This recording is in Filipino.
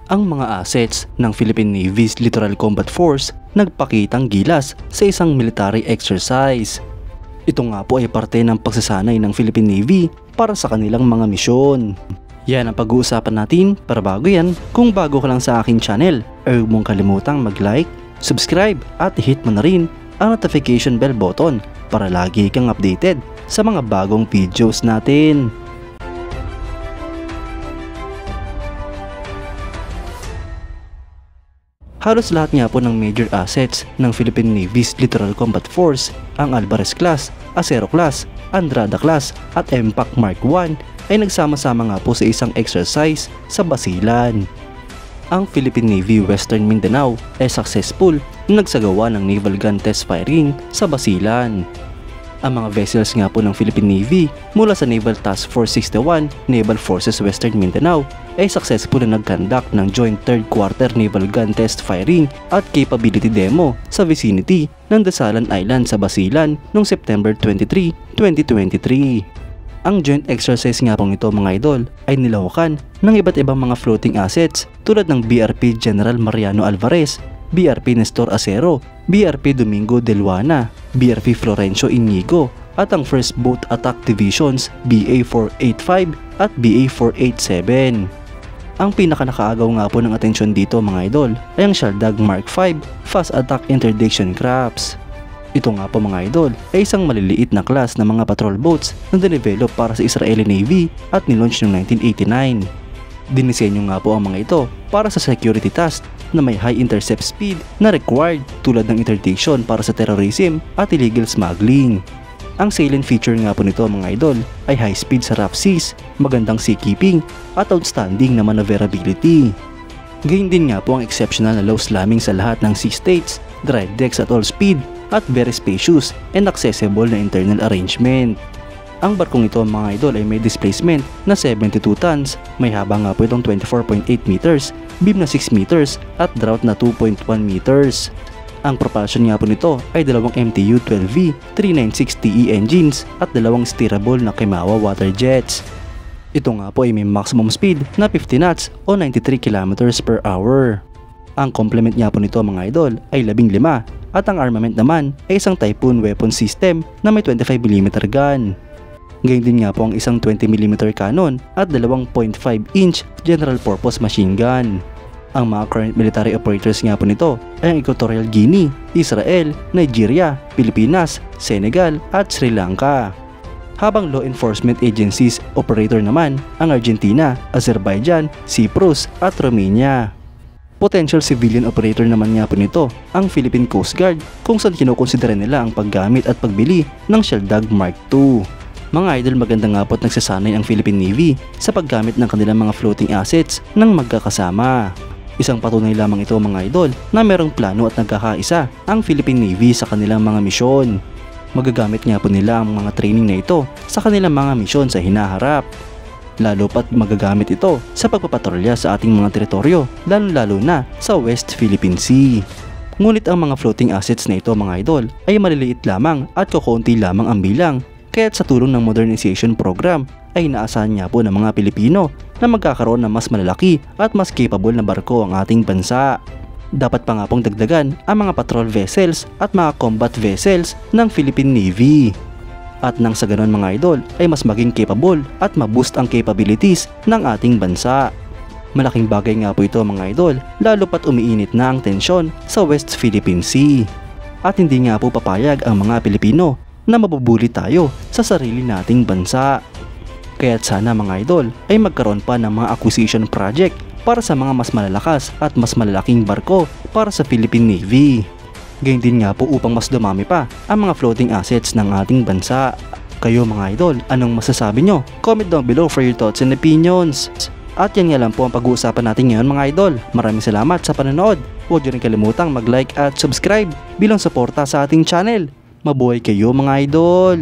ang mga assets ng Philippine Navy's Littoral Combat Force nagpakitang gilas sa isang military exercise. Ito nga po ay parte ng pagsasanay ng Philippine Navy para sa kanilang mga misyon. Yan ang pag-uusapan natin, pero bago yan, kung bago ka lang sa aking channel, ay huwag mong kalimutang mag-like, subscribe at hit mo na rin ang notification bell button para lagi kang updated sa mga bagong videos natin. Halos lahat nga po ng major assets ng Philippine Navy's Littoral Combat Force, ang Alvarez Class, Acero Class, Andrada Class at MPAC Mark I ay nagsama-sama nga po sa isang exercise sa Basilan. Ang Philippine Navy Western Mindanao ay successful na nagsagawa ng naval gun test firing sa Basilan. Ang mga vessels nga po ng Philippine Navy mula sa Naval Task Force 61 Naval Forces Western Mindanao ay successful na nag-conduct ng joint third quarter naval gun test firing at capability demo sa vicinity ng Dasalan Island sa Basilan noong September 23, 2023. Ang joint exercise nga pong ito mga idol ay nilawakan ng iba't ibang mga floating assets tulad ng BRP General Mariano Alvarez, BRP Nestor Acero, BRP Domingo Delwana, BRP Florencio Inigo at ang First Boat Attack Divisions BA-485 at BA-487. Ang pinaka-nakaagaw nga po ng atensyon dito mga idol ay ang Shaldag Mark V Fast Attack Interdiction Crafts. Ito nga po mga idol ay isang maliliit na class ng mga patrol boats na dinevelop para sa Israeli Navy at nilaunch noong 1989. Dinisenyo nga po ang mga ito para sa security task na may high intercept speed na required tulad ng interdiction para sa terrorism at illegal smuggling. Ang salient feature nga po nito mga idol ay high speed sa rough seas, magandang seakeeping at outstanding na maneuverability. Gayun din nga po ang exceptional na low slamming sa lahat ng sea states, drive decks at all speed at very spacious and accessible na internal arrangement. Ang barkong ito mga idol ay may displacement na 72 tons, may haba nga po itong 24.8 meters, beam na 6 meters at draught na 2.1 meters. Ang propulsion nga po nito ay dalawang MTU 12V 396TE engines at dalawang steerable na Kemawa water jets. Ito nga po ay may maximum speed na 50 knots o 93 km per hour. Ang complement nga po nito mga idol ay 15 at ang armament naman ay isang Typhoon weapon system na may 25mm gun. Gayun din nga po ang isang 20mm cannon at 2.5-inch general purpose machine gun. Ang mga current military operators nga po nito ay ang Equatorial Guinea, Israel, Nigeria, Pilipinas, Senegal at Sri Lanka. Habang law enforcement agencies operator naman ang Argentina, Azerbaijan, Cyprus at Romania. Potential civilian operator naman nga po nito ang Philippine Coast Guard kung saan kinukonsidera nila ang paggamit at pagbili ng Shaldag Mark II. Mga idol, maganda nga po at nagsasanay ang Philippine Navy sa paggamit ng kanilang mga floating assets ng magkakasama. Isang patunay lamang ito mga idol na merong plano at nagkakaisa ang Philippine Navy sa kanilang mga misyon. Magagamit nga po nila ang mga training na ito sa kanilang mga misyon sa hinaharap. Lalo pat magagamit ito sa pagpapatrolya sa ating mga teritoryo, lalo na sa West Philippine Sea. Ngunit ang mga floating assets na ito mga idol ay maliliit lamang at kukunti lamang ang bilang. Kaya't sa tulong ng modernization program ay inaasahan nga po ng mga Pilipino na magkakaroon ng mas malalaki at mas capable na barko ang ating bansa. Dapat pa nga pong dagdagan ang mga patrol vessels at mga combat vessels ng Philippine Navy. At nang sa ganon mga idol ay mas maging capable at maboost ang capabilities ng ating bansa. Malaking bagay nga po ito mga idol lalo pat umiinit na ang tensyon sa West Philippine Sea. At hindi nga po papayag ang mga Pilipino na mabubuli tayo sa sarili nating bansa. Kaya't sana mga idol ay magkaroon pa ng mga acquisition project para sa mga mas malalakas at mas malalaking barko para sa Philippine Navy. Gayun din nga po upang mas dumami pa ang mga floating assets ng ating bansa. Kayo mga idol, anong masasabi nyo? Comment down below for your thoughts and opinions. At yan nga lang po ang pag-uusapan natin ngayon mga idol. Maraming salamat sa panonood. Huwag nyo rin kalimutang mag-like at subscribe bilang suporta sa ating channel. Mabuhay kayo mga idol!